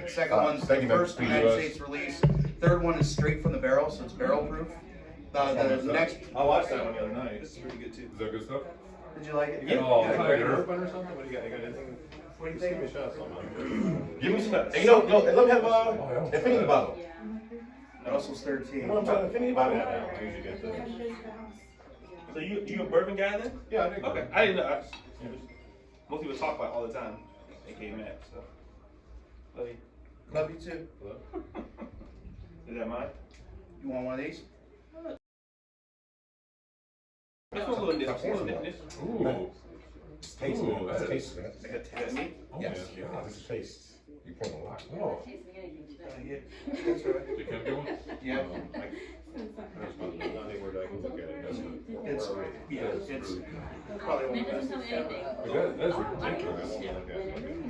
Second one's the first United States release. Third one is straight from the barrel, so it's barrel proof. The next. I watched that one the other night. This is pretty good too. Is that good stuff? Did you like it? Yeah. Oh, Yeah, okay. bourbon or something? What do you got? You got anything? What do you think? Give me a shot, something. Give me some. You know, no, let me have infinity bottle. Russell's 13. What I'm trying to infinity bottle. I usually get those. So you a bourbon guy then? Yeah, I think. Okay, I didn't know. Most people talk about it all the time. AKA Matt, so. Love you. Love you too. Is that mine? You want one of these? This one's a little different. Ooh. Taste, Ooh, man. that Taste, man. Is that me? Yes. Yeah, this is taste. You point a lot. Oh. Yeah. That's right. You can't get one? Yeah. It's probably one of the best. That's ridiculous.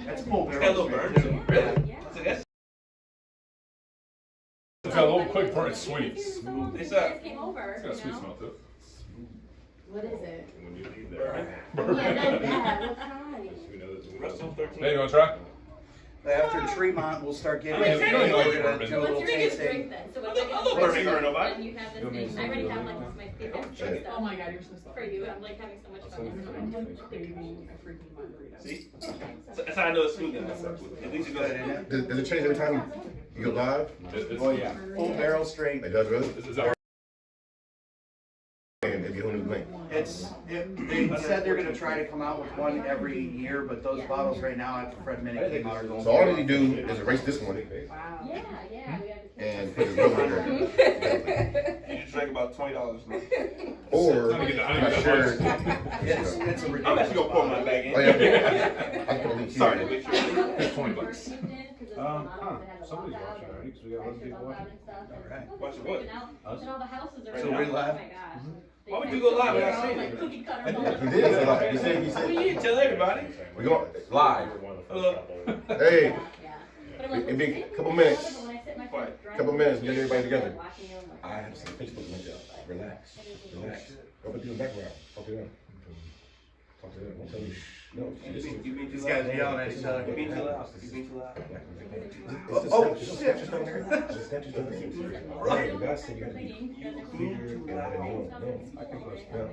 That's full It's got a barrel little burn straight to too. it. Really? So that's It's got a little quick burn. It's sweet. it's It's got a sweet smell to it. What is it? when you leave there. Yeah, that's bad. What kind? Russell 13. Hey, you want to try? After Tremont, we'll start getting. I mean, you don't even like we're gonna bourbon. do a little What's your biggest tasting. drink then? So what's your I love bourbon for nobody. when you have this thing? I already have like this my favorite drink Oh stuff my god, you're so for you. I'm like having so much fun. craving a freaking margarita. See? That's how I know it's smooth then. At least you know that. Does it change every time you go live? Oh yeah, full barrel straight. It does, really? Is that And it'd be a whole new thing. They said they're gonna try to come out with one every year, but those bottles right now after Fred Minnick came out are going. So all I need to do is erase this one Wow. Yeah, yeah. We have and put his number there. You just drank about $20 more. Or, I I'm get the- not sure. It's a I'm ridiculous. actually gonna pour mine back in. Oh, yeah. I'm gonna leave Sorry to here. make sure. It's $20. Somebody's watching already because we got other people watching. Alright. Watching what? And all the houses are. So we're live? Oh my gosh. Why would you go live without saying it? Cookie cutter. He did say live. He Well, said, you didn't tell everybody. we go live. Hello. Hey, Yeah. But I'm like, it'd be a "Hey, couple minutes. when I sit my Quiet. friends Couple minutes, we get everybody together. watching them, like, I have some Facebook links. Relax. Relax. Go back to the background. Talk to them. Talk to them. Don't tell me. No, listen. You being too These loud. guys are yelling at each other. You being too loud. You being too loud. Oh, shit. Right. God said you gotta be clear and no. I can post now.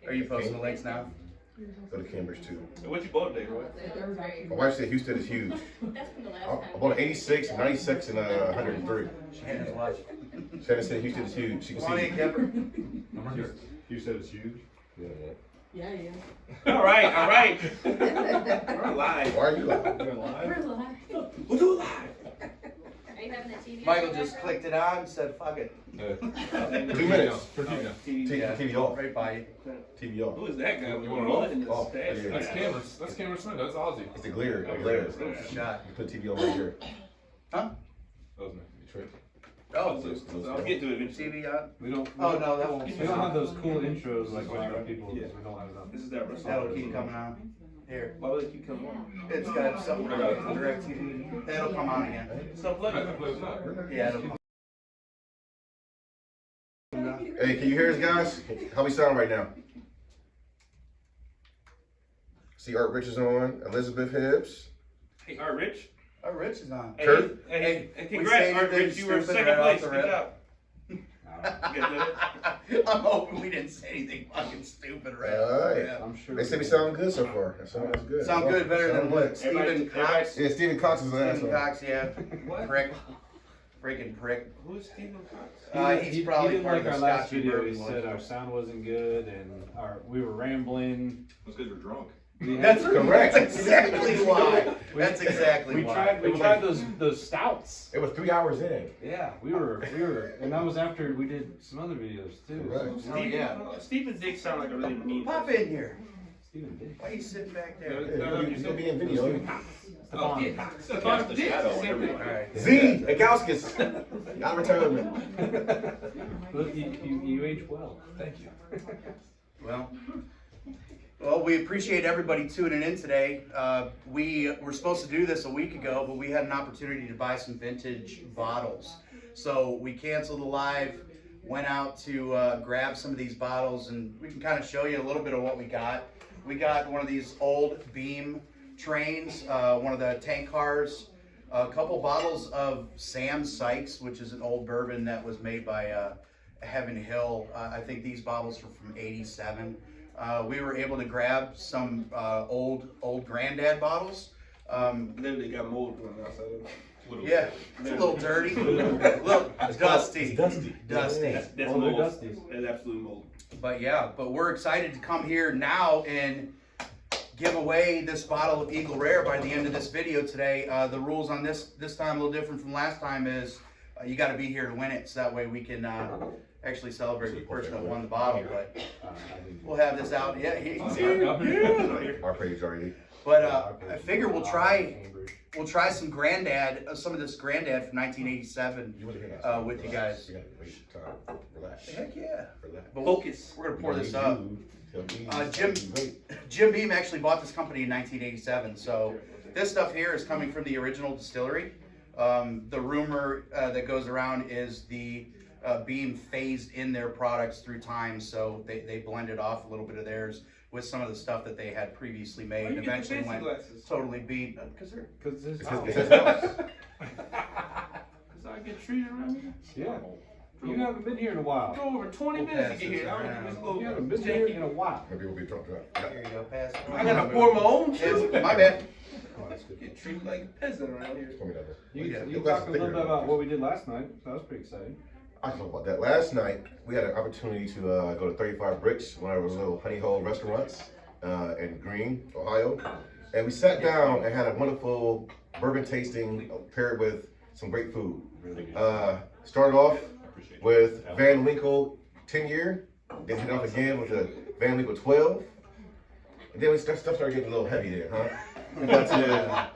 Are you posting the links now? Go to Cambridge too. What you bought today, Roy? My wife said Houston is huge. That's from the last I time. bought an 86, 96, and 103. Shannon's watching. Shannon said Houston is huge. She can Come on see. in, Kemper. You said it's huge? Yeah, Yeah, yeah. All right, all right. We're live. why are you laughing? We're live. We're live. We'll do it live. Are you having the TV? Michael just clicked it on, said fuck it. 2 minutes. For TV now. TV off. Right by you. TV off. Who is that guy? You want it off? Oh, That's yeah. That's Cameron. That's Cameron Smith. That's Ozzy. It's the glare. The glare. Shot. You put TV on right here. Huh? That was me. Trick. Oh, I'll get to it eventually. TV on? We don't. Oh, no, that won't. We don't have those cool intros like when other people. Yeah. We don't have them. This is that Russell. That'll keep coming on. Here. Why would it keep coming on? It's got something about direct TV. That'll come on again. Stop I plugging. can play with that. Yeah, it'll come. Hey, can you hear us, guys? How we sound right now? See Art Rich is on. Elizabeth Hibbs. Hey, Art Rich. Oh, Rich is on. Hey, Kurt? hey, We congrats, say Art anything Rich. You were stupid second right off place. the Good rip. job. You got I'm hoping we didn't say anything fucking stupid right Alright. now. I'm sure. They say we sound good so far. That sounds good. Sound good, better than Sound what? good. Stephen Cox? Yeah, Stephen Cox is an Stephen asshole. Cox, yeah. What? Prick. Freaking prick. Who is Stephen Cox? He's probably he part didn't of like the our last Scotchy video. He Bourbon said Boyz. our sound wasn't good and we were rambling. That's because we're drunk. We had- That's Correct. That's exactly why. That's exactly we why. tried those stouts. It was 3 hours in. Yeah, we were, and that was after we did some other videos too. Correct. Oh, yeah. Stephen Dick sound like a really mean. Pop in here. Stephen did. Why are you sitting back Yeah, there? you still be in video. Oh, yeah. Stephen Dick. Alright. Z, Agauskis. Out of retirement. Look, you age well. Thank you. Well, we appreciate everybody tuning in today. We were supposed to do this a week ago, but we had an opportunity to buy some vintage bottles. So we canceled the live, went out to grab some of these bottles, and we can kind of show you a little bit of what we got. We got one of these old Beam trains, one of the tank cars a couple bottles of Sam Sykes, which is an old bourbon that was made by Heaven Hill. I think these bottles are from '87. We were able to grab some old Granddad bottles. Literally got mold going outside of it. Yeah, it's a little dirty, a little dusty. It's dusty. Dusty. That's Oh, they're mold. dusties. That's absolute mold. But yeah, but we're excited to come here now and give away this bottle of Eagle Rare by the end of this video today. The rules on this time a little different from last time is you got to be here to win it, so that way we can actually celebrate the person that won the bottle. But we'll have this out. Yeah, he's here. Yeah. Our page already. But I figure we'll try some Granddad, some of this Granddad from 1987 with you guys. You gotta wait time. Relax. Heck yeah. Relax. But Focus. we're gonna pour this up. Jim Beam actually bought this company in 1987, so this stuff here is coming from the original distillery. The rumor that goes around is the Beam phased in their products through time, so they blended off a little bit of theirs with some of the stuff that they had previously made, and eventually went totally Beam. Because they're Because this. Cause I get treated around here. Yeah. You haven't been here in a while. Go over 20 minutes to get here. I don't think it's a little You haven't been here in a while. Maybe we'll be drunk tonight. Here you go, pass it. I gotta pour my own shit. My bad. Oh, that's good. Get treated like a peasant around here. Told me that. You talked a little bit about what we did last night. That was pretty exciting. I talked about that. Last night, we had an opportunity to go to 35 Bricks, one of those little honey hole restaurants in Greene, Ohio. And we sat down and had a wonderful bourbon tasting paired with some great food. Started off with Van Winkle 10 year, then hit off again with the Van Winkle 12. And then stuff started getting a little heavy there, huh? We got to,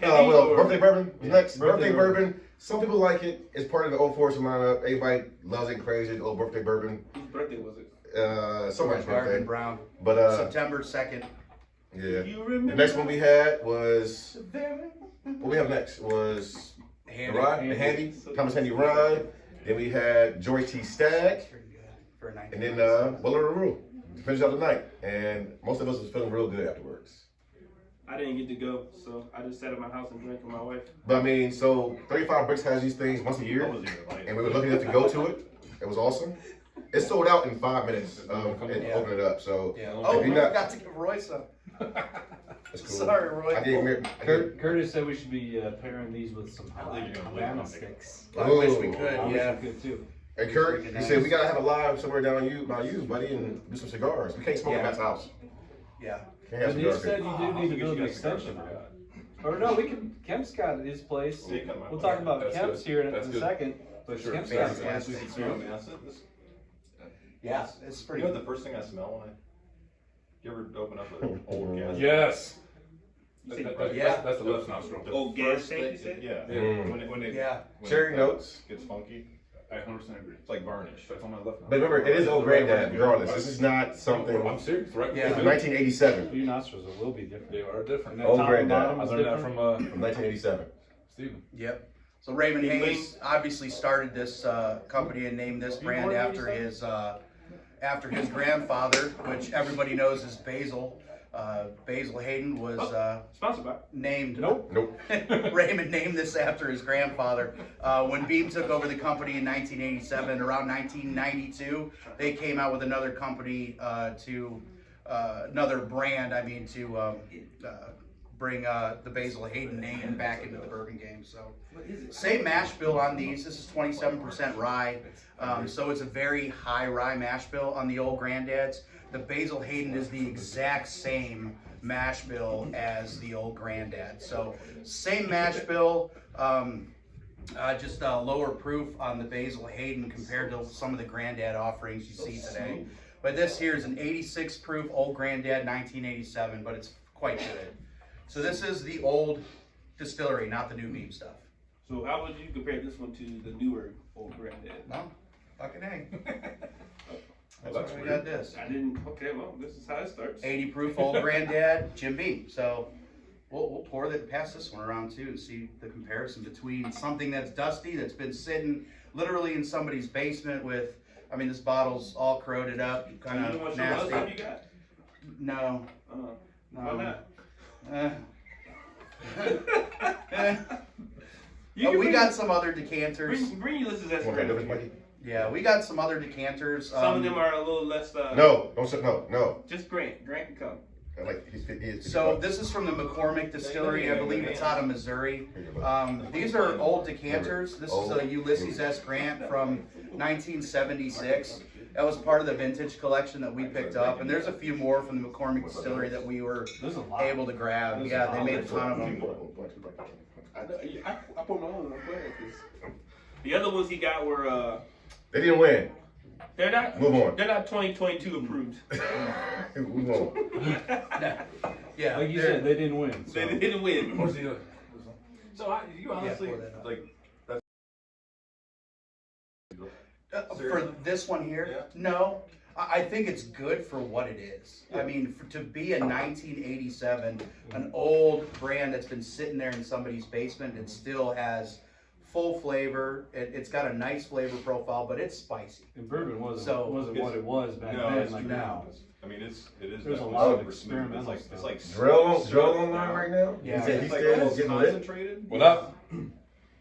well, birthday bourbon was next. Birthday bourbon. Some people like it. It's part of the Old Fortune lineup. Everybody loves it crazy. The old birthday bourbon. Whose birthday was it? Somebody's Garden birthday. Brown. But September 2nd. yeah. You The remember next one we had was what we have next was the Handy. rye, the Handy, Thomas Handy Rye. Then we had Joy T Stag, Pretty good for a and then Weller Rue to finish out the night. And most of us was feeling real good afterwards. I didn't get to go, so I just sat at my house and drank with my wife. But I mean, so 35 Bricks has these things once a year, and we were lucky enough to go to it. It was awesome. It sold out in 5 minutes and opened it up. So Yeah. if Oh, you're we not, forgot to give Roy some. that's cool. Sorry, Roy. I gave Mir- Curtis said we should be pairing these with some banana sticks. I wish we Ooh. could. I wish Yeah. we could too. And Kurt, he said we gotta have a live somewhere down by you, buddy, and do some cigars. We can't smoke at Matt's house. Yeah. Can't have And he cigars. said here. you do need to build an extension. Or no, we can. Kemp's got his place. We'll talk about That's Kemp's good. here in That's a good. second. But Sure. Kemp's got his place. Fantastic. We can serve. Yeah. It's pretty You know the first thing I smell when you ever open up an old gas? Yes. Yeah. That's the left nostril. Oh, gas tank, you said? Yeah. Mm. When it Yeah. when Cherry it notes. gets funky, I 100% agree. it's like varnish. That's on my left nostril. But remember, it is old granddad, regardless. This is not something. I'm serious, right? Yeah. It's 1987. Your nostrils will be different. They are different. And that Old top and granddad. bottom I is learned that different. from 1987. Steven. Yep. So Raymond Big Hayes obviously started this company and named this brand born in after his grandfather, which everybody knows is Basil. Basil Hayden was Sponsored by. named. Nope. Nope. Raymond named this after his grandfather. When Beam took over the company in 1987, around 1992, they came out with another company another brand. I mean, to bring the Basil Hayden name back into the bourbon game. So, same mash bill on these. This is 27% rye, so it's a very high rye mash bill on the old Granddads. The Basil Hayden is the exact same mash bill as the old Granddad. So same mash bill, just lower proof on the Basil Hayden compared to some of the Granddad offerings you see today. But this here is an 86 proof old Granddad 1987, but it's quite good. So this is the old distillery, not the new Beam stuff. So how would you compare this one to the newer old Granddad? No, fucking A. Oh, That's why we got this. I didn't. Okay, well, this is how it starts. 80 proof old Granddad, Jim Beam. So we'll pass this one around too and see the comparison between something that's dusty, that's been sitting literally in somebody's basement with, I mean, this bottle's all corroded up, kind You of want to show us what nasty. you got? No. Why not? We got some other decanters. Bring Ulysses S. Okay, difference, Grant. Mikey? Yeah, we got some other decanters. Some of them are a little less. No, don't say no. Just Grant. Grant can come. Like he's So this is from the McCormick Distillery. I believe it's out of Missouri. These are old decanters. This is a Ulysses S. Grant from 1976. That was part of the vintage collection that we picked up, and there's a few more from the McCormick Distillery that we were able to grab. Yeah, they made a ton of them. I put my own. I'm glad this. The other ones he got were. They didn't win. They're not. Move on. They're not 2022 approved. Move on. Yeah, Like you said, they didn't win. So. They didn't win. Where's the So you honestly pour that up. like for this one here, Yeah. no. I think it's good for what it is. I mean, to be a 1987, an old brand that's been sitting there in somebody's basement, it still has full flavor. It's got a nice flavor profile, but it's spicy. And bourbon wasn't So- what it was back no, then it's like true. now. I mean, it is. There's a definitely lot of super smooth. experimental It's stuff. like Drill syrup online now. right now? Yeah. He said It's he's like still almost getting lit. concentrated. What up?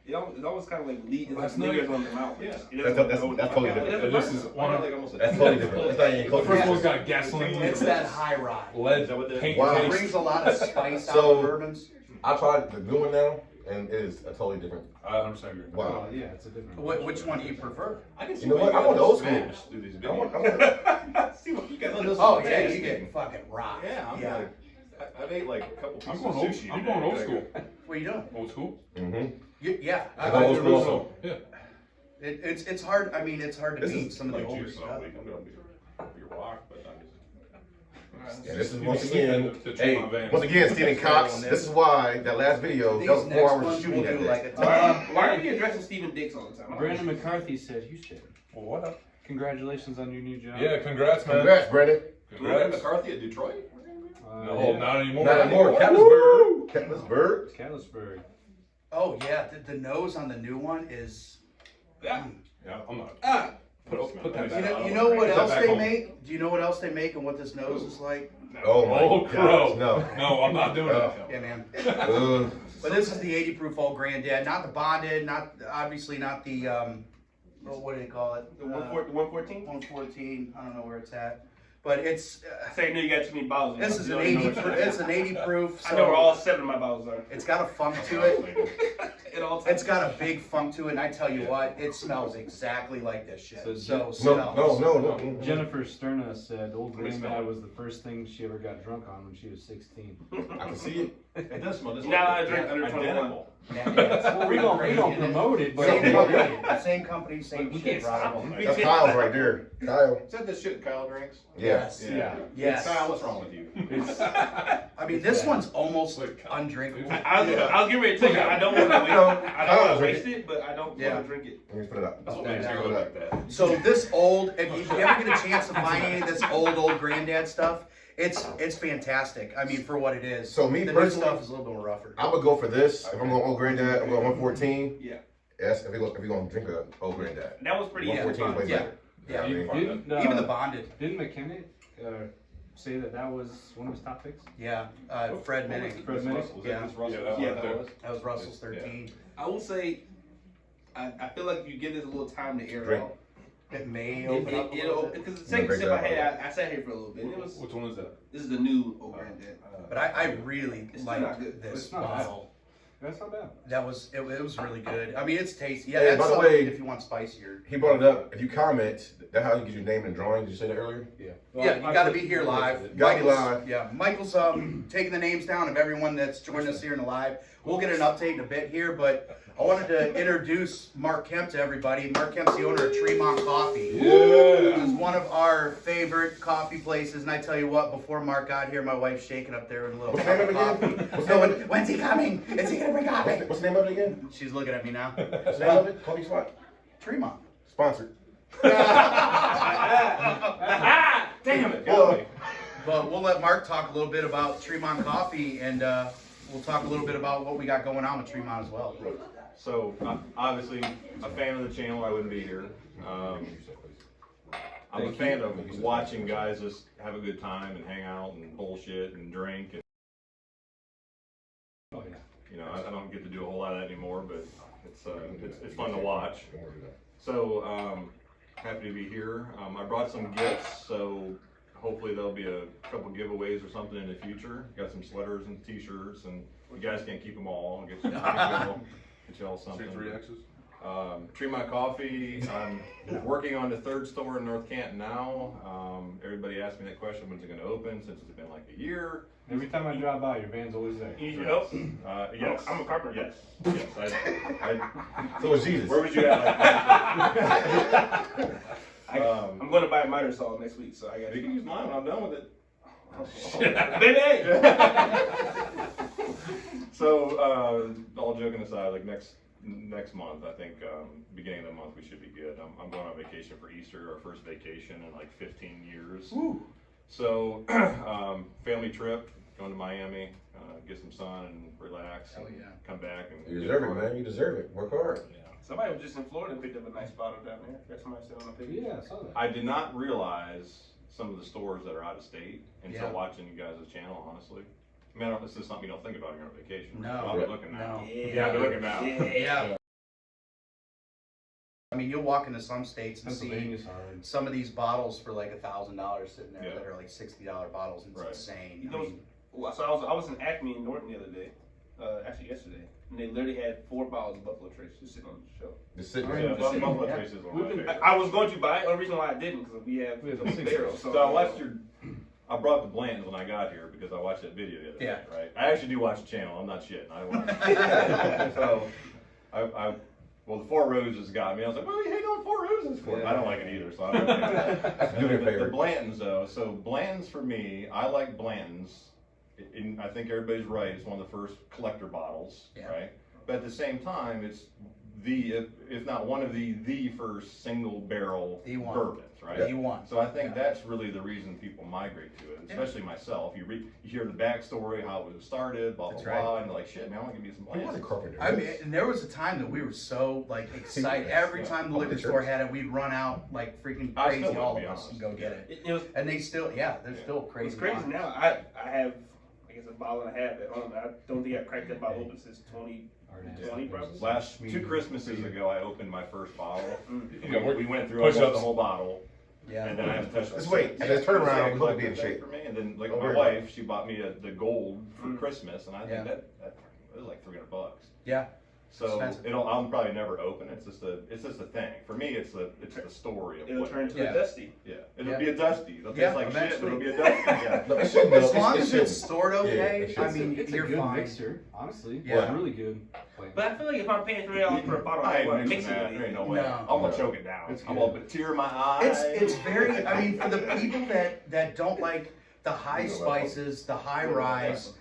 It's almost kind of like it's like Last night. lingers on the mouth. Yeah. That's totally different. This is one of Like almost a That's totally different. It's not even the close. first one's got gasoline. It's that high rye. lead Is that what that is? paint Wow. It taste. brings a lot of spice out So- of bourbons. I tried the new one now, and it is a totally different. I 100% agree. Wow. Oh, yeah, it's a different. Which one do you prefer? I can see You know why what? I guys want the old smash school. through these I want, videos. See what you guys do. Oh yeah, you get fucking rock. Yeah, I'm Yeah. like, I've ate like a couple pieces I'm of going old. sushi. I'm today. going old Like, school. What are you doing? Old school. Yeah, I go old school also. Yeah. it's hard. I mean, it's hard to This beat is some of the like older juice all stuff. week. I'm gonna be rock, but I'm just. And this is You once sleep again, in the hey, Tremont van. once again, Stephen Cox. This is why that last video, These that was next 4 hours ones of shooting we'll that do day. like a Why are we addressing Stephen Dix all the time? Brandon McCarthy said, Houston, Well, what up? congratulations on your new job. Yeah, congrats, man. Congrats, Brandon. Brandon Congrats. McCarthy at Detroit. No, not anymore. Not anymore. Catlettsburg. Catlettsburg. Catlettsburg. Oh yeah, the nose on the new one is. Yeah. Yeah, I'm not. Put that You back. know, you know what Put that else back they home. make? Do you know what else they make and what this nose is like? Oh my Oh, gosh, crow. no. No, I'm not doing it. Yeah, man. Ugh. But this is the 80 proof old granddad, not the bonded, not obviously not the what do they call it? The 114? 114. I don't know where it's at, but it's I say no, you got too many bottles. this is You an don't 80. know what- It's an 80 proof. I know where all So 7 of my bottles are. it's got a funk to it. At all times. It's got a big funk to it, and I tell you what, it smells exactly like this shit. So So No, smells. no. Jennifer Sterna said old granddad was the first thing she ever got drunk on when she was 16. I can see it. It does smell just Now I like drink under 21. identical. Yeah, yeah. Well, we don't promote it, but Same company, same company, same We shit. can't stop Rob. them. That's Kyle's right there. Kyle. Is that the shit Kyle drinks? Yes. Yeah. Yes. Kyle, what's wrong with you? it's, I mean, this one's almost undrinkable. I was getting ready to tell you, I don't want to waste it. I don't want to waste it, but I don't Yeah. want to drink it. Let me put it up. That's what makes you go like that. So this old, if you ever get a chance to find any of this old granddad stuff, it's fantastic. I mean, for what it is. So me the new personally- stuff is a little bit more rougher. I would go for this. If I'm going old granddad, I'm going 114. Yeah. Yes, if you're going to drink a old granddad. That was pretty 114 is way Yeah. better. Yeah. I mean, didn't, Even the bonded. Didn't McKenna say that was one of his top picks? Yeah. Fred Minnick. Fred Minnick? Was Yeah. that just Russell? Yeah, that Yeah, one that there. was. That was Russell's 13. I will say, I feel like you give this a little time to air Drink. out. It may open up a little bit. Because the second sip I had, I sat here for a little bit. And it was, Which one is that? this is the new Old Granddad. But I really It's still not liked good. this It's not bad. bottle. That's not bad. That was it was really good. I mean, it's tasty. Yeah, Hey, that's by the something way, if you want spicier. he brought it up. If you comment, that's how you get your name in the drawing. Did you say that earlier? Yeah. Yeah, you got to be here live. Gotta be Michael's- live. Yeah, Michael's taking the names down of everyone that's joined us here in the live. We'll get an update in a bit here, but I wanted to introduce Mark Kemp to everybody. Mark Kemp's the owner of Tremont Coffee. This is one of our favorite coffee places, and I tell you what, before Mark got here, my wife's shaking up there with a little What's cup the of name of it coffee. again? What's the So name of it? when's he coming? Is he gonna bring coffee? What's the name of it again? She's looking at me now. What's the name of it? Coffee spot? Tremont. Sponsored. Ah! Damn it! Well, But we'll let Mark talk a little bit about Tremont Coffee, and we'll talk a little bit about what we got going on with Tremont as well. So, obviously, a fan of the channel, I wouldn't be here. I'm a fan of watching guys just have a good time and hang out and bullshit and drink. And, Oh yeah. you know, I don't get to do a whole lot of that anymore, but It's fun to watch. So happy to be here. I brought some gifts, so hopefully there'll be a couple giveaways or something in the future. Got some sweaters and t-shirts, and you guys can't keep them all. I'll get y'all something. 3 X's. Tremont Coffee. I'm working on the 3rd store in North Canton now. Everybody asks me that question, when's it going to open, since it's been like a year. Every time I drive by, your van's always there. You need your help? Yes. I'm a carpenter. Yes. So is Jesus. Where was you at? I'm going to buy a miter saw next week, so I got You can use mine when I'm done with it. Baby! So, all joking aside, like next month, I think beginning of the month we should be good. I'm going on vacation for Easter, our first vacation in like 15 years. Woo. So, family trip, going to Miami, get some sun and relax. Hell and yeah. Come back and You deserve it, man. You deserve it. Work hard. Somebody was just in Florida and picked up a nice bottle down there. Got somebody selling a picture. Yeah, I saw that. I did not realize some of the stores that are out of state until Yeah. watching you guys' channel, honestly. I mean, this is something you don't think about when you're on vacation. No. I'll be looking now. No. Yeah, I'll be looking now. Yeah. I mean, you'll walk into some states and see Pennsylvania's hard. some of these bottles for like $1,000 sitting there Yeah. that are like $60 bottles. It's Right. insane. You I know, mean, so I was in Acme in Norton the other day, actually yesterday, and they literally had 4 bottles of Buffalo Trace just sitting on the shelf. Just sitting Right. there. Yeah, Just sitting Buffalo there. Trace is one of We've my been- favorites. I was going to buy it. Only reason why I didn't because we have We have a 6 barrel. So I watched I brought the Blantons when I got here because I watched that video the other Yeah. day, right? I actually do watch the channel. I'm not shitting. I watch. So, well, the Four Roses got me. I was like, well, you hate on Four Roses for? Yeah. I don't like it either, so I don't like Do me a the favor. Blantons, though. So Blantons for me, I like Blantons. And I think everybody's right. It's one of the first collector bottles, Yeah. right? But at the same time, it's if not one of the first single barrel The one. bourbons, right? you won. So I think Yeah. that's really the reason people migrate to it, especially myself. You hear the backstory, how it was started, blah, blah, That's blah, right. and you're like, shit, man, I want to give me some He was a Blantons. carpenter. I mean, and there was a time that we were so like excited. Every time the liquor store had it, we'd run out like freaking I crazy, still would, all to be of us, honest. and go get it. It was And they still, they're still crazy. It's crazy lines. now. I have, I guess, a bottle and a half at home. I don't think I've cracked that bottle open since 2020 probably. Last 2 Christmases ago, I opened my first bottle. Yeah, We went through push-ups. almost the whole bottle. Yeah. And then I haven't touched Let's wait. since. And let's turn around It's and like a look, be in collector shape. thing for me. And then, like, Don't my worry about wife, she bought me the gold for Christmas, and I think Yeah. that was like $300. Yeah. So Expensive. I'll probably never open. It's just a thing. For me, it's the story of It'll what turn it is. into Yeah. a dusty. Yeah, it'll Yeah. be a dusty. It'll Yeah, taste like shit, but it'll be a eventually. dusty. Yeah. No, it shouldn't, though. As long It as shouldn't. it's stored Yeah, okay, it I should. mean, It's a you're good fine. mixer, honestly. Yeah. It's really good. But I feel like if I'm paying $3 for a bottle, I I ain't want to mixing mix it that. with There ain't it. no way. No. I'm gonna choke it down. It's I'm good. gonna tear my eye. It's very. I mean, for the people that don't like the high spices, the high rise,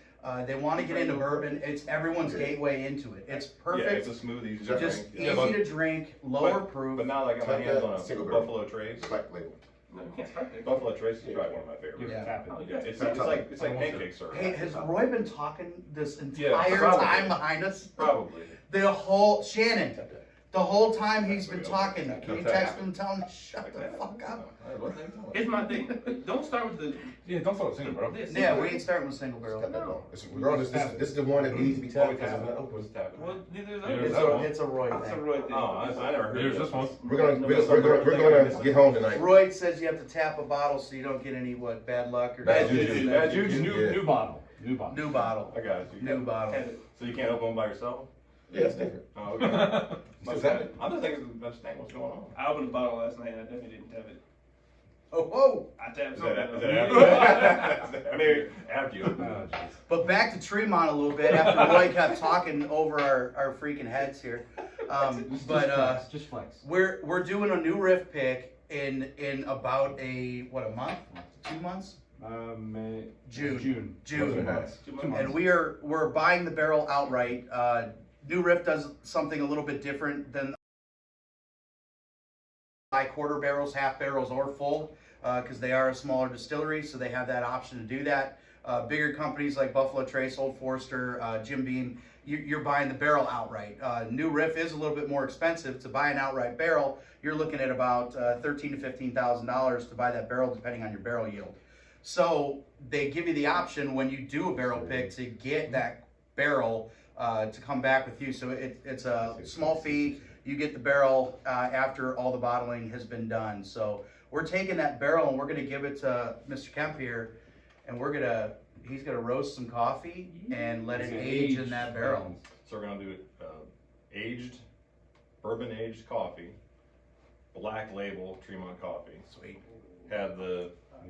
they want to get into bourbon. It's everyone's gateway into it. It's Yeah, perfect. it's a smooth, easy to Just drink. easy to drink, lower proof. But now that I got my Like hands that, on a single barrel. Buffalo Trace. Black label. No, you can't start there. Buffalo Trace is probably one of my favorites. Yeah. Tap it. Oh, Yeah, it's Tap like it. pancake syrup. Hey, has Roy been talking this Yeah, entire probably. time behind us? Probably. The whole Shannon, the whole time he's been talking. Can you text him and tell him to shut the fuck up? Here's my thing. Don't start with the Yeah, don't start single, bro. this. Yeah, we ain't starting with single barrel. Got that long. Regardless, this is the one that needs to be tapped because it's not open. Well, neither is Yeah, others. there's It's a Roy It's a thing. Roy thing. Oh, I never heard Here's of this one. We're gonna get home tonight. Roy says you have to tap a bottle so you don't get any bad luck or Bad juju. Bad juju. New bottle. New bottle. New bottle. I got you. New bottle. So you can't open one by yourself? Yeah, it's different. Oh, okay. Still tap it. I'm just thinking, understand what's going on. I opened a bottle last night and I definitely didn't tap it. Oh, whoa. I tapped Is that something. after? I mean, after you. Oh, jeez. But back to Tremont a little bit after Roy kept talking over our freaking heads here. Just flex. We're doing a new riff pick in about a month? 2 months? May, June. Month and a half. 2 months. And we're buying the barrel outright. New Riff does something a little bit different than buy quarter barrels, half barrels, or full, because they are a smaller distillery, so they have that option to do that. Bigger companies like Buffalo Trace, Old Forester, Jim Beam, you're buying the barrel outright. New Riff is a little bit more expensive. To buy an outright barrel, you're looking at about $13,000 to $15,000 to buy that barrel, depending on your barrel yield. So they give you the option when you do a barrel pick to get that barrel to come back with you. So it's a small fee. You get the barrel after all the bottling has been done. So we're taking that barrel and we're going to give it to Mr. Kemp here, and he's going to roast some coffee and let it age in that barrel. So we're gonna do aged, bourbon aged coffee, black label Tremont Coffee. Sweet. Have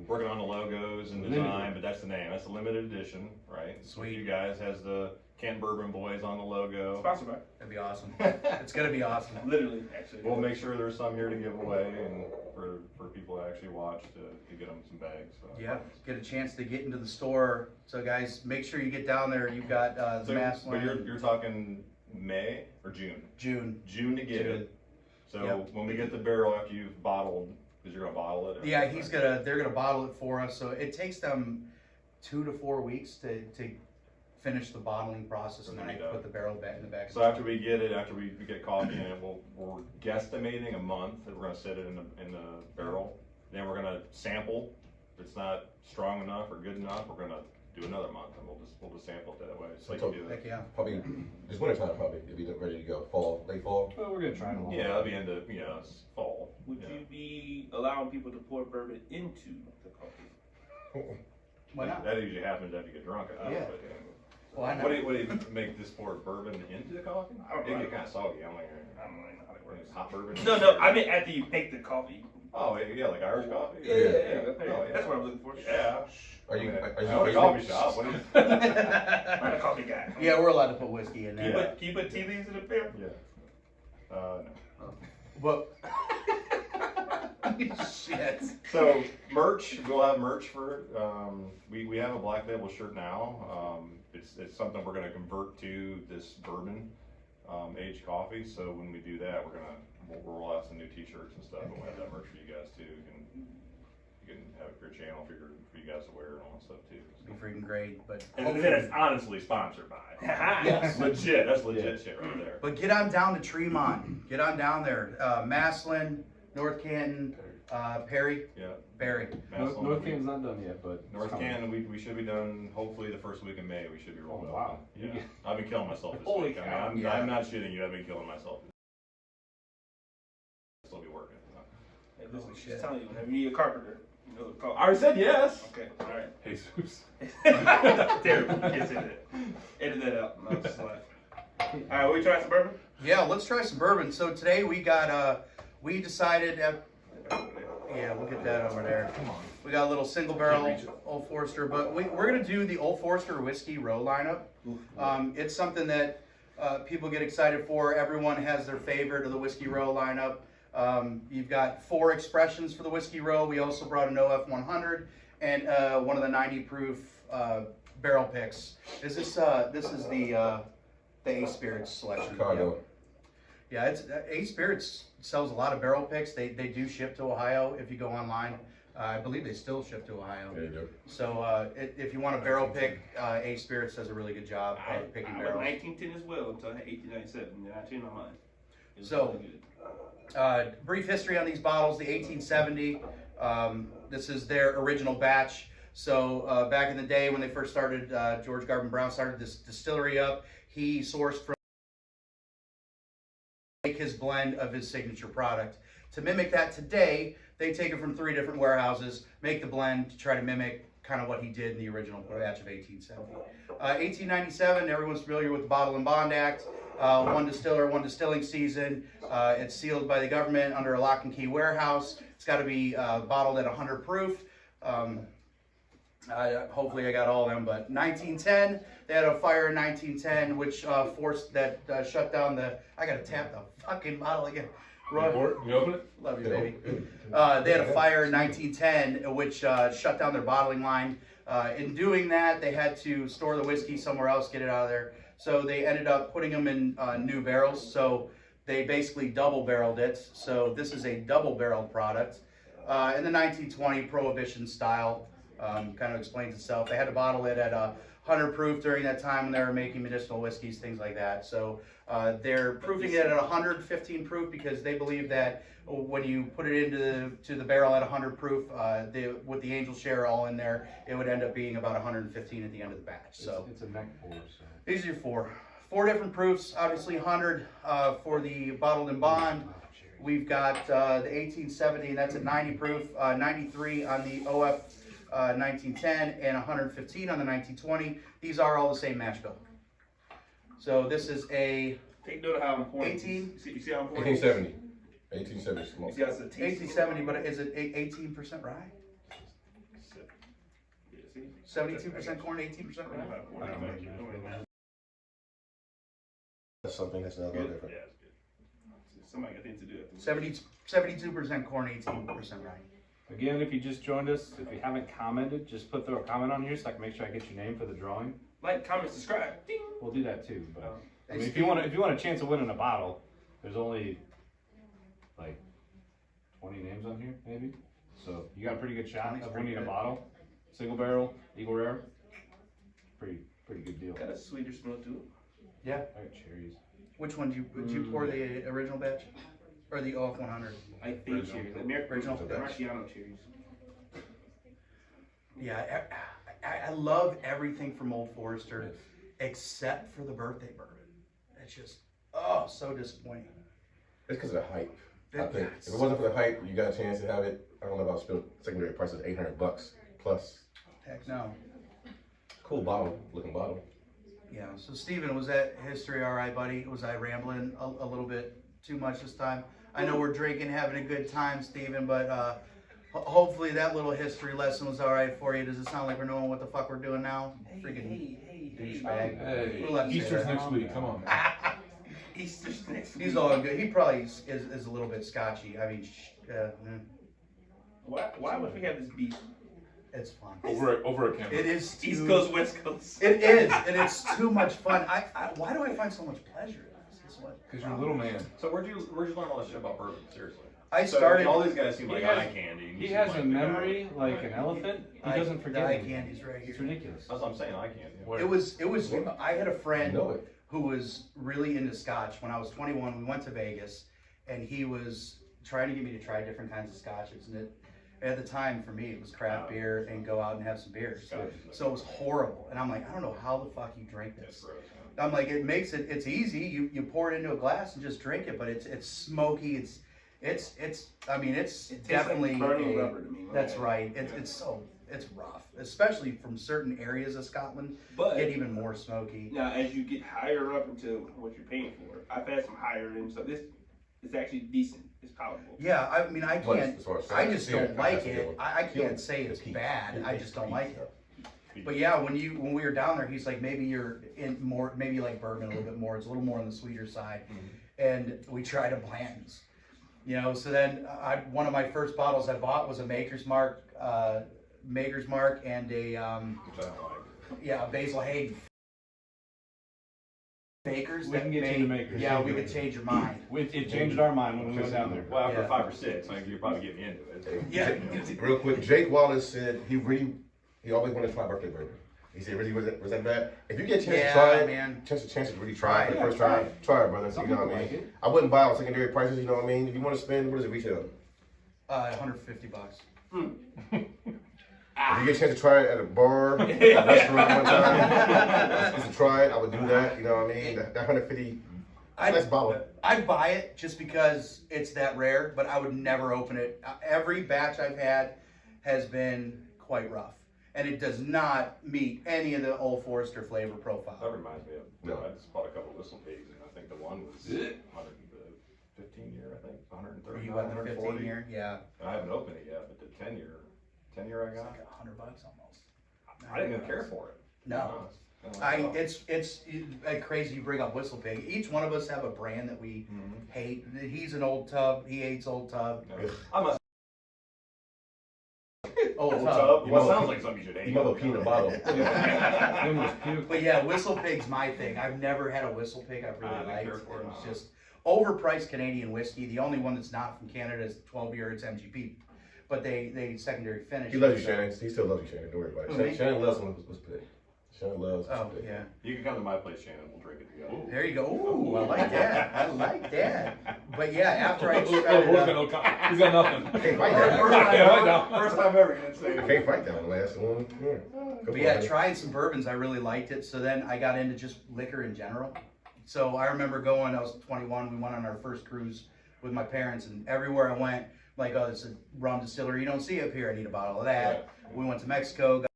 working on the logos and design, but that's the name. That's the limited edition, right? Sweet. You guys has the Canton Bourbon Boyz on the logo. Sponsored by. That'd be awesome. It's gonna be awesome. Literally, actually. We'll make sure there's some here to give away and for people to actually watch to get them some bags. So. Yeah, get a chance to get into the store. So guys, make sure you get down there. You've got the mass But line. you're talking May or June? June. June to get June. it. So Yep. when we get the barrel after you've bottled, because you're gonna bottle it. Yeah, they're gonna bottle it for us. So it takes them 2 to 4 weeks to finish the bottling process, and then I put the barrel back in the bag. So after we get it, after we get coffee in it, we're guesstimating a month that we're gonna set it in the barrel. Then we're gonna sample. If it's not strong enough or good enough, we're gonna do another month, and we'll just sample it that way. So you can do that. Heck yeah. Probably this winter time. Probably it'll be ready to go. Late fall. Well, we're gonna try them all. Yeah, it'll be into it's fall. Would Yeah. you be allowing people to pour bourbon into the coffee? Why not? That usually happens after you get drunk. I Yeah. But, Well, I know. what do you make this pour bourbon into the coffee? I don't It know. get kind of soggy. I'm like, I don't really know how it works. hot bourbon. No, I mean after you make the coffee. Oh yeah, like Irish coffee. Yeah. Oh, yeah. That's what I'm looking for. Yeah. Are you? I Are own a you? coffee shop. What is? I'm a coffee guy. Yeah, we're allowed to put whiskey in Can you there. put, can you put tea leaves in the beer? Yeah. No. But shit. So merch, we'll have merch for we have a black label shirt now. It's something we're gonna convert to this bourbon aged coffee. So when we do that, we'll roll out some new t-shirts and stuff, and we'll have that merch for you guys too. You can have it for your channel for you guys to wear and all that stuff too. Be freaking great, but And then it's honestly sponsored by. Yes. Legit, that's legit shit right there. But get on down to Tremont. Get on down there. Maslin, North Canton, Perry. Yeah. Perry. Maslin, North Canton's not done yet, but North it's coming. Canton, we should be done hopefully the first week in May. We should be rolling Oh, wow. up. Yeah. I've been killing myself this Holy week. cow. I mean, Yeah. I'm not shitting you. I've been killing myself. I'll still be working. Hey, listen, Oh, she's shit. telling you, whenever you need a carpenter, you know the call. I already said yes. Okay, alright. Jesus. Terrible. Can't say that. Edit that out. No, just laugh. Alright, we trying some bourbon? Yeah, let's try some bourbon. So today we got we decided yeah, we'll get that over there. Come on. We got a little single barrel Old Forester, but we're gonna do the Old Forester whiskey row lineup. It's something that people get excited for. Everyone has their favorite of the whiskey row lineup. You've got 4 expressions for the whiskey row. We also brought an OF 100 and one of the 90 proof barrel picks. This is the A Spirits selection. Chicago. Yeah, it's A Spirits sells a lot of barrel picks. They do ship to Ohio if you go online. I believe they still ship to Ohio. There you go. So if you want a barrel pick, A Spirits does a really good job of picking I was barrels. 1910 as well until I had 1897. Then I changed my mind. It was So- really good. Brief history on these bottles. The 1870. This is their original batch. So back in the day when they first started, George Garvin Brown started this distillery up. He sourced from make his blend of his signature product. To mimic that today, they take it from 3 different warehouses, make the blend to try to mimic kind of what he did in the original batch of 1870. 1897, everyone's familiar with the Bottle and Bond Act. One distiller, one distilling season. It's sealed by the government under a lock and key warehouse. It's got to be bottled at 100 proof. Hopefully I got all of them, but 1910, they had a fire in 1910, which forced that, shut down the, I gotta tap the fucking bottle again. Roy, You open it? love you, baby. They had a fire in 1910, which shut down their bottling line. In doing that, they had to store the whiskey somewhere else, get it out of there. So they ended up putting them in new barrels. So they basically double barreled it. So this is a double barreled product. In the 1920 Prohibition style, kind of explains itself. They had to bottle it at 100 proof during that time when they were making medicinal whiskeys, things like that. So they're proofing it at 115 proof because they believe that when you put it into the barrel at 100 proof, with the angel share all in there, it would end up being about 115 at the end of the batch. So it's a neck pour. So. these are your 4 different proofs, obviously 100 for the bottled and bond. We've got the 1870, and that's at 90 proof, 93 on the OF 1910, and 115 on the 1920. These are all the same mash bill. So this is a Take note of how important. 18. You see how important. 1870. 1870 small. You see how it's a taste. 1870, but is it 18% rye? Yeah, see? 72% corn, 18% rye. That's something that's not very different. Yeah, it's good. Somebody got things to do. 72% corn, 18% rye. Again, if you just joined us, if you haven't commented, just throw a comment on here so I can make sure I get your name for the drawing. Like, comment, subscribe. Ding. We'll do that too. But I mean, Hey, if you want a chance of winning a bottle, there's only like 20 names on here, maybe. So you got a pretty good shot of winning a bottle. Single barrel, Eagle Rare. Pretty good deal. Got a sweeter smell to it. Yeah. I got cherries. Which one did you pour the original batch? Or the OF 100? I think cherries. Original. Marciano cherries. Yeah, I love everything from Old Forester except for the birthday bourbon. It's just, so disappointing. It's because of the hype. I think if it wasn't for the hype, you got a chance to have it. I don't know about spilled secondary prices, $800 plus. Heck no. Cool bottle, looking bottle. Yeah, so Steven, was that history all right, buddy? Was I rambling a little bit too much this time? I know we're drinking, having a good time, Steven, but hopefully that little history lesson was all right for you. Does it sound like we're knowing what the fuck we're doing now? Freaking douchebag. Hey, We'll let him say Easter's that. next week. Come on. Easter's next week. He's all good. He probably is a little bit scotchy. I mean, Why would we have this beef? it's fun. Over a camera. It is too, East Coast, West Coast. It is, and it's too much fun. Why do I find so much pleasure in this? Is what- Because you're a little man. So where'd you learn all this shit about bourbon? Seriously. I So, started. all these guys seem like He has- eye candy. and you He seem has like a the guy- memory like an elephant. He doesn't The forget. eye anything. candy's right It's here. ridiculous. That's what I'm saying, eye candy. It was. I had a friend You know it. who was really into scotch. When I was 21, we went to Vegas, and he was trying to get me to try different kinds of scotches. And at the time, for me, it was craft beer and go out and have some beers. So it was horrible. And I'm like, I don't know how the fuck you drink That's this. gross. I'm like, it's easy. You pour it into a glass and just drink it, but it's smoky. I mean, it's It tastes definitely like burning rubber to me. That's right. It's rough, especially from certain areas of Scotland. But Get even more smoky. now, as you get higher up into what you're paying for, I've had some higher end stuff. This is actually decent. It's palatable. Yeah, I mean, I But can't. as far as I just yeah, don't like that's a good it. one. I can't say The it's peach. bad. I just don't like it. Peach. But yeah, when we were down there, he's like, maybe you're in more, maybe like bourbon a little bit more. It's a little more on the sweeter side. And we tried a Blanton's, So then one of my first bottles I bought was a Maker's Mark, and a Which I don't like. a Basil Hayden. Makers. We that can get you made- into Makers. Yeah, we could change your mind. It changed our mind when we went down there. Well, after Yeah. 5 or 6, I think you're probably getting into it. Yeah. Real quick, Jake Wallace said he always wanted to try birthday bourbon. He said, really, was that bad? If you get a chance Yeah, to try it, man. chance to really try it for the Yeah, first try time, it. try it, brother. Some You know what people I mean? like it. I wouldn't buy it on secondary prices, you know what I mean? If you want to spend, what is it retail? $150. If you get a chance to try it at a bar, a restaurant one time, just to try it, I would do that, you know what I mean? That 150, nice bottle. I'd buy it just because it's that rare, but I would never open it. Every batch I've had has been quite rough, and it does not meet any of the Old Forester flavor That profile. reminds me of, No. I just bought a couple of whistle pigs, and I think the one was 115 year, I think, 130, You got the 15 140. year, yeah, I haven't opened it yet, but the 10 year I it's got, like $100 almost. I didn't even care for it. No. Oh. It's crazy you bring up Whistle Pig. Each one of us have a brand that we hate. He's an Old Tub. He hates Old Tub. I'm a Old old Tub. tub. You Well, mother- sounds like something you should hate. You mother pee in a bottle. Them was puke. But yeah, Whistle Pig's my thing. I've never had a Whistle Pig I've I really didn't liked. care for it. It's just overpriced Canadian whiskey. The only one that's not from Canada is 12 year. It's MGP, but they secondary finish. He loves you, So- Shannon. He still loves you, Shannon. Don't worry about Who, me? it. Shannon loves what's pig. Shannon loves Oh what's pig. yeah, You can come to my place, Shannon. We'll drink it together. there you go. Ooh, I like that. I like that. But yeah, after I Oh, started, he's got nothing. Can't fight that one. Yeah, right now. First time ever, you didn't say I can't fight that one. Last one. Yeah. Go but for yeah, it. trying some bourbons, I really liked it. So then I got into just liquor in general. So I remember going, I was 21, we went on our first cruise with my parents, and everywhere I went, like, oh, it's a rum distillery you don't see up here, I need a bottle of that. We went to Mexico, got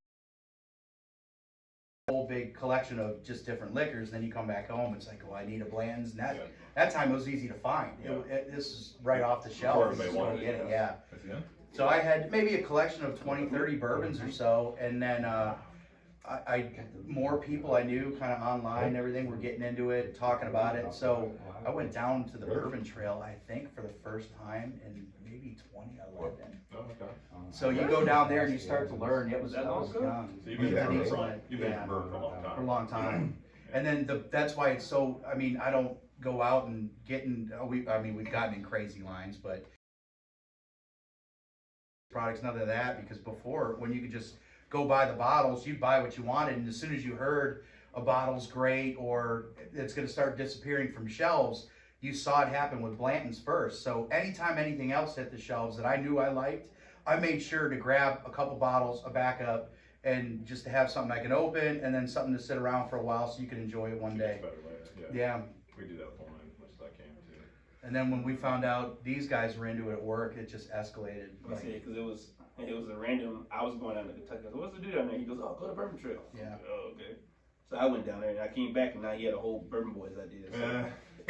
a whole big collection of just different liquors, then you come back home, it's like, oh, I need a Blanton's, and that time it was easy to find. This is right off the shelf. Before everybody wanted it, Yeah. So I had maybe a collection of 20, 30 bourbons or so, and then more people I knew kind of online and everything were getting into it, talking about it. So I went down to the bourbon trail, I think for the first time in maybe 2011. Oh, okay. So you go down there and you start to learn. It was that was young. So you've been bourbon for a long time. For a long time. And then that's why it's so, I mean, I don't go out and get in, we've gotten in crazy lines, but products, none of that, because before, when you could just go buy the bottles, you'd buy what you wanted, and as soon as you heard a bottle's great or it's going to start disappearing from shelves, you saw it happen with Blanton's first. So anytime anything else hit the shelves that I knew I liked, I made sure to grab a couple bottles, a backup, and just to have something I can open, and then something to sit around for a while so you can enjoy it one day. Yeah. We do that with wine, much as I can too. And then when we found out these guys were into it at work, it just escalated. I said, because it was a random. I was going down to Kentucky. I said, "What's the dude down there?" He goes, "Oh, go to Bourbon Trail." Yeah. Oh, okay. So I went down there and I came back and now he had a whole Bourbon Boyz idea. So.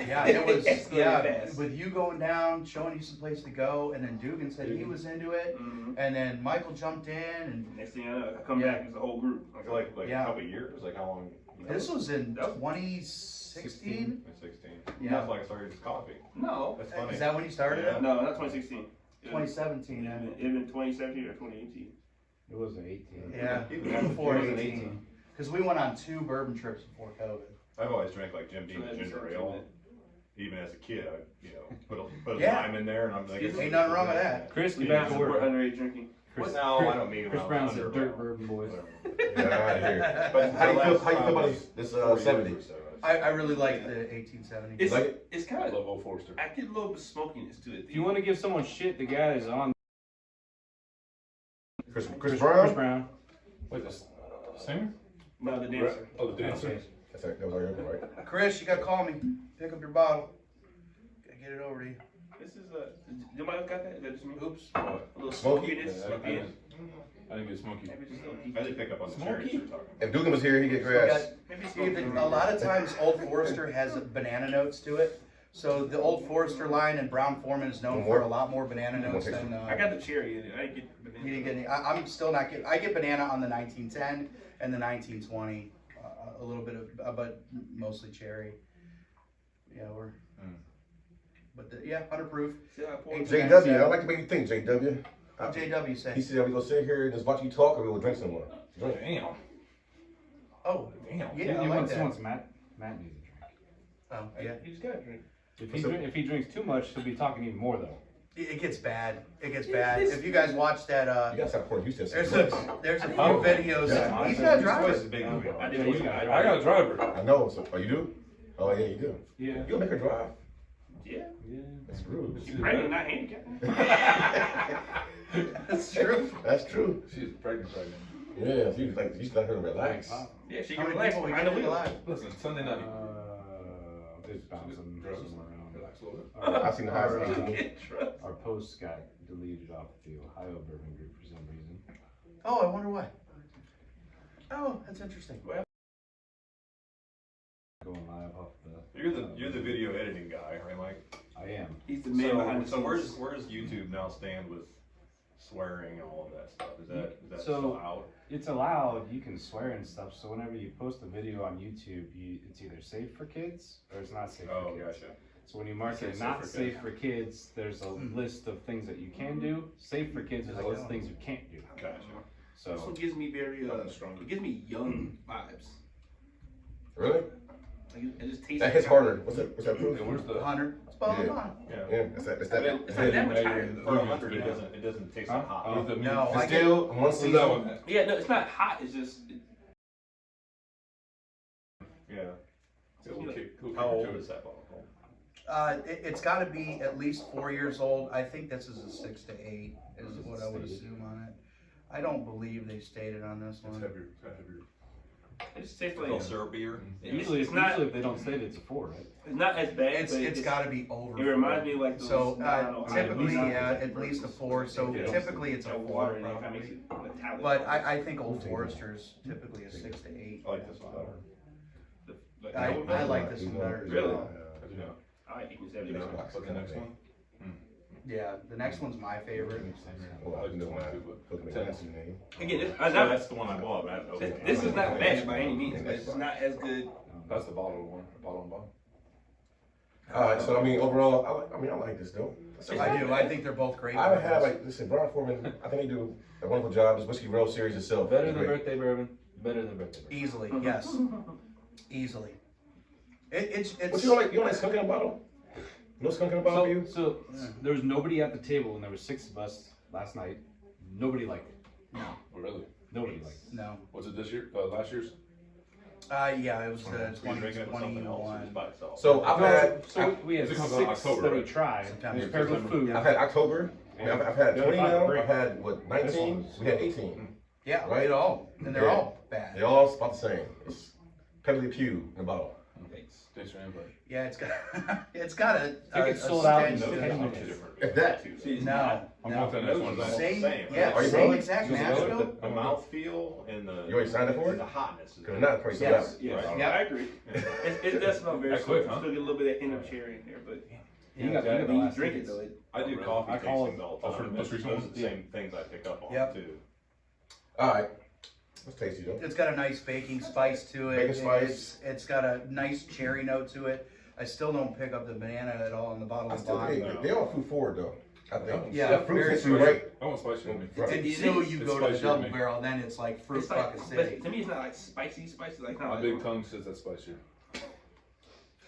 Yeah, it was fast. with you going down, showing you some place to go, and then Dugan said he was into it, and then Michael jumped in, and next thing I know, I come back, it's a whole group. Like a couple of years, like how long? This was in 2016. 16. Yeah. That's like I started with coffee. No. That's funny. Is that when you started it? No, not 2016. 2017. It been 2017 or 2018. It wasn't 18. Yeah, before 18. Because we went on 2 bourbon trips before COVID. I've always drank like Jim Beam's ginger ale. Even as a kid, I put a lime in there, and I'm like, ain't nothing wrong with that. Chris, get back to work. Underage drinking. No, I don't mean Chris Brown said dirt bourbon boys. Get out of here. But how do you feel about this 70? I really like the 1870. It's kind of. I love Old Forester. I get a little bit of smokiness to it. If you want to give someone shit, the guy is on. Chris Chris Brown? Brown. Wait, the singer? No, the dancer. Oh, the dancer. That's right. That was already right. Chris, you gotta call me. Pick up your bottle. Gotta get it over to you. This is nobody else got that? Is that just me? Oops. A little Smoky? smokiness. I didn't get smoky. Maybe just a little I did pick up on the cherries you're talking If Dugan was here, he'd get grass. Maybe Even a lot of times, Old Forester has banana notes to it. So the Old Forester line and Brown Foreman is known for a lot more banana notes than. I got the cherry in it. I didn't get banana. You didn't get any. I'm still not getting. I get banana on the 1910 and the 1920, a little bit of, but mostly cherry. Yeah, we're. But yeah, 100 proof. JW, I like the way you think, JW. JW said. He said we gonna sit here and just watch you talk, or we will drink some more. Drink. Damn. Oh, Damn. yeah, I like that. Once Matt needs a drink. Oh, yeah. He just got a drink. If he drinks too much, he'll be talking even more though. It gets bad. It gets bad. If you guys watch that, You gotta stop pouring Houston. there's a few videos. Yeah. He's got a His voice driver. is big. I got a driver. I know. So, oh, you do? Oh, yeah, you do. Yeah. You'll make her drive. Yeah. That's rude. She's pregnant, not handicapped. That's true. That's true. She's pregnant. Yeah, she's let her relax. Yeah, she How can many relax people we behind the get wheel. alive? Listen, Sunday night. It's bouncing somewhere around. Relax a little bit. I've seen the highest. Our post got deleted off the Ohio Bourbon Group for some reason. Oh, I wonder why. Oh, that's interesting. Going live off the. You're the video editing guy, right, Mike? I am. He's the man behind the So scenes. where's YouTube now stand with swearing and all of that stuff? Is that So- still out? It's allowed. You can swear and stuff. So whenever you post a video on YouTube, it's either safe for kids or it's not safe for Oh, kids. gotcha. So when you mark Say it safe not for safe kids. for kids, there's a list of things that you can do. Safe for kids is a list of things you can't do. Gotcha. This one So gives me very, it gives me young vibes. Really? Like, it just tastes. That hits harder. What's that proof? And where's the? 100. It's bottled Yeah. on. Yeah. Yeah, it's that. It's not that much higher. For 100, it doesn't taste like hot. Where's the No, It's I still one Where's season. that one? Yeah, no, it's not hot. It's just. Yeah. How old is that bottle? It's got to be at least 4 years old. I think this is a 6 to 8 is what I would assume on it. I don't believe they stated on this It's one. heavier. It's got heavier. It just tastes A like little syrup beer. Usually, it's not. usually if they don't state it's a 4, right? It's not as bad. It's but it's got to be over. It reminds me of like those. So non-Ohio typically, style yeah, at bourbons. least a 4. So Yeah. typically it's a That 4 water in it kinda makes probably. it metallic. But I think Old Forester's typically a 6 to 8. I like this one better. Like, I like this one better. as Really? well. I do not. I like equals 70. What's the next one? Yeah, the next one's my favorite. Well, I can do my fucking nasty name. Again, this, So that's the one I bought. But I haven't opened it. this is not bad by any means, but it's not as good. That's the bottle one. Bottle and bottle. Alright, so I mean, overall, I like this though. I do. I think they're both great. I would have like, listen, Brian Foreman, I think they do a wonderful job. This Whiskey Road series itself. Better is than great. birthday bourbon. Better than birthday bourbon. Easily, yes. Easily. It's But you don't like skunk in a bottle? No skunk in a bottle for you? So there was nobody at the table, and there was 6 of us last night. Nobody liked it. Oh, really? Nobody liked it. no. Was it this year? Last year's? Yeah, it was Were you drinking it with something else or just 2021. by itself? So I've had, So we had It 6 comes out October, that we right? tried. September. It was paired with food. I've had October. I mean, I've had The 20 other five now. great. I've had what, 19? one's- We had 18. Yeah, Right? it all, and they're Yeah. all bad. They all about the same. It's Pebbly Pew in a bottle. Thanks for invite. Yeah, it's got it's got a. I think it's sold out in stench to 10 it. minutes. If that. See, it's No, not. I'm no. going to the next one. Those are Same, Same. yeah, Are you same really? exact Is it Nashville. The mouthfeel and the. You already signed up for it? The hotness. is- Because not pretty sold Yes. out. Yes, Right. Yeah. I agree. It does smell very That quick, sweet. huh? Still get a little bit of inner cherry in there, but You got when the you last drink it tickets. though, it, I do coffee I call tasting all the oh, for time. the most Those recent are one? the same things I pick up on Yep. too. Alright. That's tasty though. It's got a nice baking spice to it. Baking spice. It's got a nice cherry note to it. I still don't pick up the banana at all in the bottle I of still wine. think they all food forward though. I think. Yeah, Fruit very hits you fruity. right. I want spicy on me. Right. Until you It's go to the spicy to double me. barrel, then it's like fruit it's like, fucking but city. to me it's not like spicy, like not My like, big tongue says that's spicier.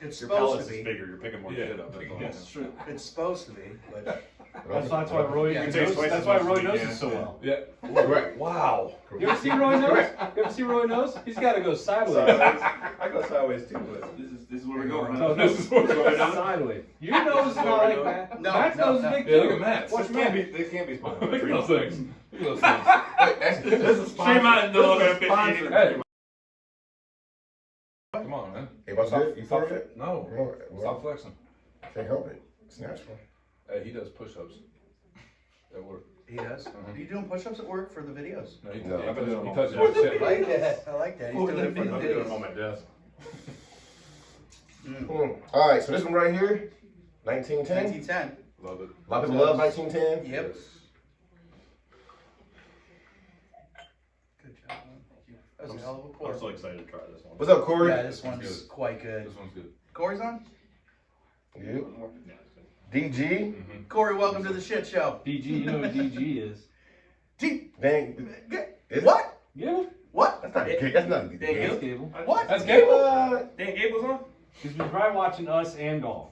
It's Your supposed palate to is be. bigger. You're picking more Yeah. shit up. That's all. That's true. It's supposed to be, but That's why Roy Yeah, it knows. tastes twice That's as why much Roy as knows you it can. so well. Yeah. Correct. Wow. You ever see Roy knows? You ever see Roy knows? He's got to go sideways. I go sideways too, but This is where we're going. No, This is what Going on? sideways. Your nose is not like Matt. No, Matt's no, nose is no. big Yeah, look too. at Matt's. Watch This Matt. They can't be sponsored. Look at those things. Look at those things. Wait, that's this is Tremont no longer sponsored. Hey. Come on, man. Hey, what's good? You Stop for it? No. Well, Stop flexing. can't help it. It's natural. Hey, he does push-ups at work. he does. Are you doing push-ups at work for the videos? No, No, he I've been touches, doing he them touches all. my shit. I like that. I like that. He's doing it for the I'm doing them videos. on my desk. Alright, so this one right here, 1910. 1910. Love it. A lot of people love 1910. Yep. Good job. Thank you. That was a hell of a I'm pour. so excited to try this one. What's up, Corey? Yeah, this one's good. quite good. This one's good. Corey's on? You. Yeah, it's good. DG. Corey, welcome to the shit show. DG, you know what DG is. Dang. Is it? What? Gable? What? That's not good. That's not Dang good. That's Gable. What? That's Gable? Dan Gable's on? He's been probably watching us and golf.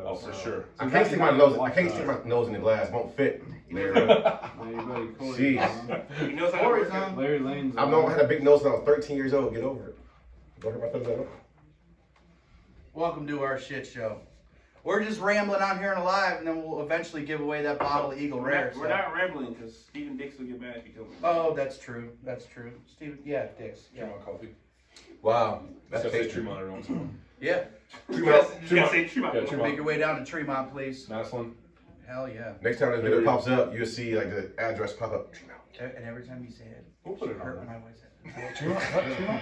Oh, for sure. I can't stick my nose. I can't stick my nose in the glass. Won't fit. There you go, Corey. Jeez. He knows how to Corey's work on. it. Larry Lane's I've known I had a big nose when I was 13 years old. Get over it. Don't hurt my feelings at all. Welcome to our shit show. We're just rambling on here and alive, and then we'll eventually give away that bottle of Eagle Rare. We're not rambling because Stephen Dix will get mad if he comes. Oh, that's true. That's true. Steve, yeah, Dix. Yeah. Tremont Coffee. Wow. That's That's say tasty. Tremont every once in a while. Yeah. You gotta say Tremont. Yeah, Tremont. Make your way down to Tremont, please. Nice one. Hell yeah. Next time this video pops up, you'll see like the address pop up. And every time you say it, We'll put it on hurt there. my wife's head. Tremont.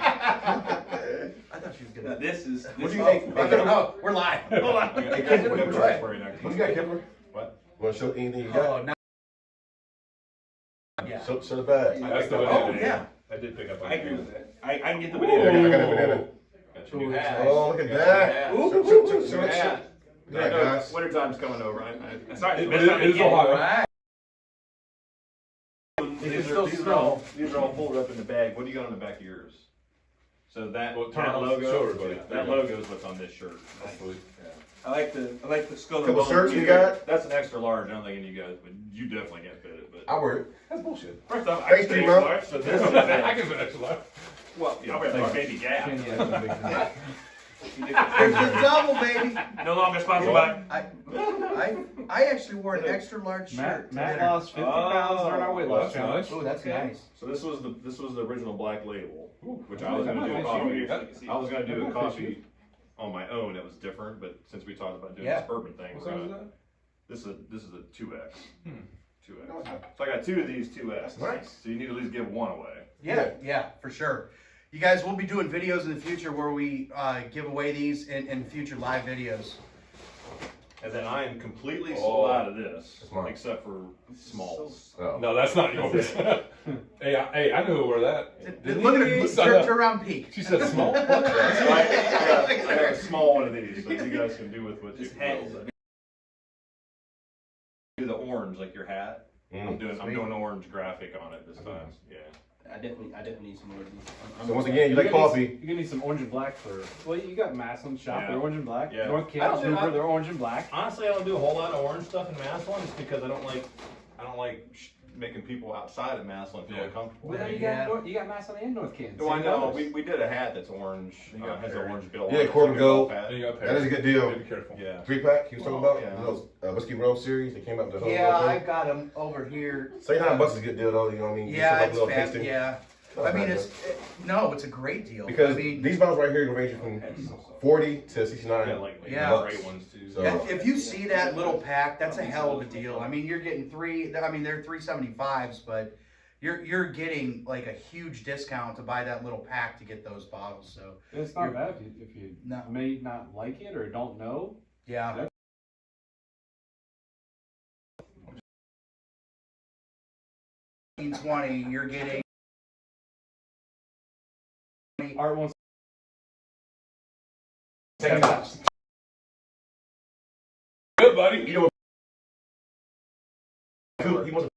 I thought she was Now gonna. this is. What do you this- think? Oh, we're live. Hold on. Hey, Kipper, what you Try got? for you next What time. you got, Kipper? What? Want to show anything you got? Oh, now. Yeah. Show the bag. That's the Oh, way. yeah. I did pick up on I agree with that. I can get the I banana. got a banana. Got your new hat. Oh, look at that. Show that. Look at that, guys. winter time's coming over. That's all right. It Best time to is get it. Ohio. Right. These are all folded up in the bag. What do you got on the back of yours? So that, Well, turn that around, logo, show everybody. that There you go. logo is what's on this shirt. Hopefully. I like the skull and Couple bone. shirts you got? That's an extra large. I don't think any of you guys, but you definitely can't fit it. But I wear it. That's bullshit. First off, I Thanks, can Tremont. large, so this is I bad. can fit extra life. Well, you I'll know, wear like large. baby Gap. Candy has a big thing. There's a double, baby. No longer sponsored by. I actually wore an extra large shirt. Matt lost 50 pounds during our weight loss that's challenge. nice. Oh, that's nice. So this was the original black label, which I Ooh, was gonna do that's coffee. nice. I was gonna do a That's coffee on my own. That was different, but since we talked about doing Yeah. this bourbon thing, What we're size is gonna, that? this is a 2X. Hmm. 2X. So I got 2 of these 2X. Nice. So you need to at least give one away. Yeah, for sure. You guys, we'll be doing videos in the future where we give away these in future live videos. And then I am completely sold out of this, That's mine. except for smalls. Oh. No, that's not yours. Hey, I knew who wore that. Didn't Look at he? her, Son turn of- around peek. She said small. So I got a small one of these, so you guys can do with what you This hat will. is Do the orange like your hat. I'm doing Sweet. orange graphic on it this time. Yeah. I definitely need some more of these. So once again, you like coffee? You're gonna need some orange and black for. Well, you got Maslin shop. Yeah. They're orange and black. Yeah. North I don't Canton do- Bourbon, they're orange and black. Honestly, I don't do a whole lot of orange stuff in Maslin just because I don't like making people outside of Maslin feel Yeah. uncomfortable. Well, then you Yeah. got Maslin and North Canton. Well, I same know colors. we did a hat that's orange. You got Has an Perry. orange bill. Yeah, on it, Corbin like a Gold. hat. Then you got That is a good deal. Be careful. Yeah. 3-pack, you was talking about? Yeah. Those Whiskey Road series, they came out with the whole Yeah, little I thing. got them over here. $79 is a good deal though, you know what I mean? Yeah, Just it's a little bad. tasting. Yeah. Not I mean, bad, it's a great deal. because I mean, these bottles right here range from 40 to 69. Yeah, like Yeah. great ones too. So- if you see that little pack, that's a hell of a deal. I mean, you're getting three. I mean, they're 375s, but you're getting like a huge discount to buy that little pack to get those bottles. So It's not bad if you No. may not like it or don't know. yeah. 20, you're getting. Art wants. Good, buddy. You know, he wants